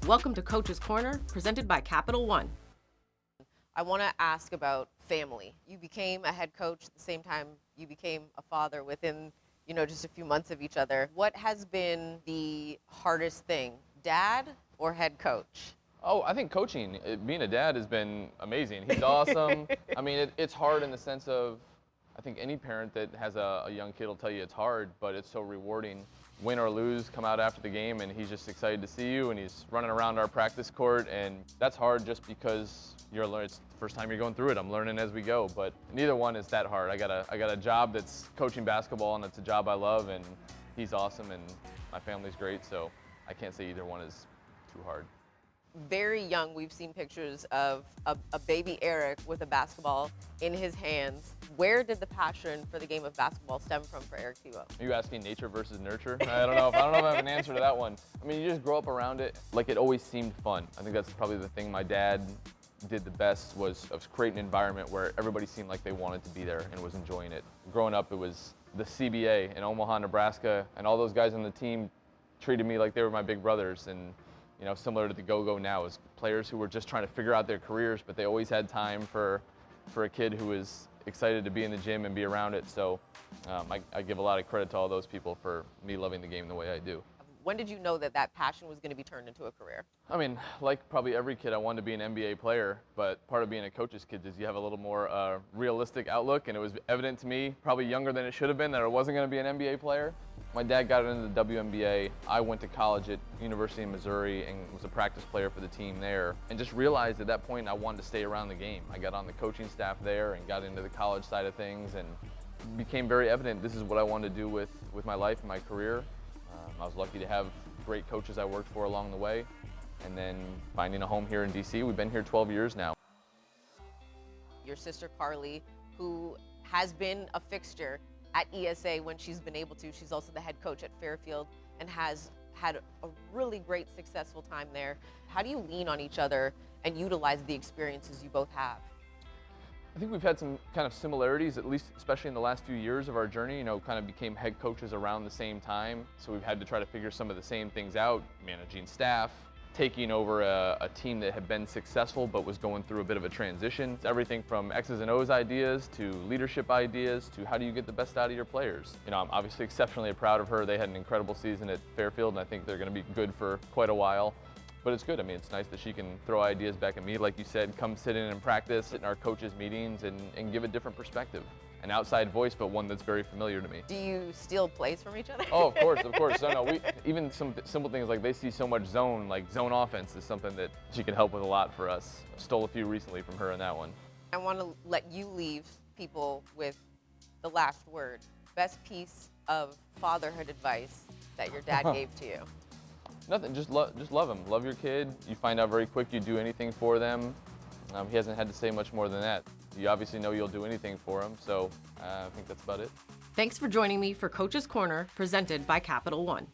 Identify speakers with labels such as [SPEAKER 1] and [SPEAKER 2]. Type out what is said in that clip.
[SPEAKER 1] Welcome to Coach's Corner, presented by Capital One.
[SPEAKER 2] I want to ask about family. You became a head coach at the same time you became a father within, just a few months of each other. What has been the hardest thing, dad or head coach?
[SPEAKER 3] Oh, I think coaching, being a dad has been amazing. He's awesome. I mean, it's hard in the sense of, I think any parent that has a young kid will tell you it's hard, but it's so rewarding. Win or lose, come out after the game, and he's just excited to see you, and he's running around our practice court, and that's hard just because it's the first time you're going through it. I'm learning as we go, but neither one is that hard. I got a job that's coaching basketball, and it's a job I love, and he's awesome, and my family's great, so I can't say either one is too hard.
[SPEAKER 2] Very young, we've seen pictures of a baby Eric with a basketball in his hands. Where did the passion for the game of basketball stem from for Eric Thibault?
[SPEAKER 3] Are you asking nature versus nurture? I don't know if I have an answer to that one. I mean, you just grow up around it. Like, it always seemed fun. I think that's probably the thing my dad did the best was create an environment where everybody seemed like they wanted to be there and was enjoying it. Growing up, it was the CBA in Omaha, Nebraska, and all those guys on the team treated me like they were my big brothers. And similar to the Go-Go now, is players who were just trying to figure out their careers, but they always had time for a kid who was excited to be in the gym and be around it. So I give a lot of credit to all those people for me loving the game the way I do.
[SPEAKER 2] When did you know that passion was going to be turned into a career?
[SPEAKER 3] I mean, like probably every kid, I wanted to be an NBA player, but part of being a coach's kid is you have a little more realistic outlook, and it was evident to me, probably younger than it should have been, that I wasn't going to be an NBA player. My dad got into the WNBA. I went to college at University of Missouri and was a practice player for the team there, and just realized at that point I wanted to stay around the game. I got on the coaching staff there and got into the college side of things, and it became very evident this is what I wanted to do with my life and my career. I was lucky to have great coaches I worked for along the way, and then finding a home here in DC. We've been here 12 years now.
[SPEAKER 2] Your sister Carly, who has been a fixture at ESA when she's been able to. She's also the head coach at Fairfield and has had a really great, successful time there. How do you lean on each other and utilize the experiences you both have?
[SPEAKER 3] I think we've had some kind of similarities, at least especially in the last few years of our journey, kind of became head coaches around the same time. So we've had to try to figure some of the same things out, managing staff, taking over a team that had been successful but was going through a bit of a transition. It's everything from X's and O's ideas to leadership ideas to how do you get the best out of your players. I'm obviously exceptionally proud of her. They had an incredible season at Fairfield, and I think they're going to be good for quite a while. But it's good. I mean, it's nice that she can throw ideas back at me, like you said, come sit in and practice, sit in our coaches' meetings, and give a different perspective. An outside voice, but one that's very familiar to me.
[SPEAKER 2] Do you steal plays from each other?
[SPEAKER 3] Oh, of course. No, even some simple things like they see so much zone offense is something that she can help with a lot for us. Stole a few recently from her in that one.
[SPEAKER 2] I want to let you leave people with the last word. Best piece of fatherhood advice that your dad gave to you.
[SPEAKER 3] Nothing, just love him. Love your kid. You find out very quick you'd do anything for them. He hasn't had to say much more than that. You obviously know you'll do anything for him, so I think that's about it.
[SPEAKER 1] Thanks for joining me for Coach's Corner, presented by Capital One.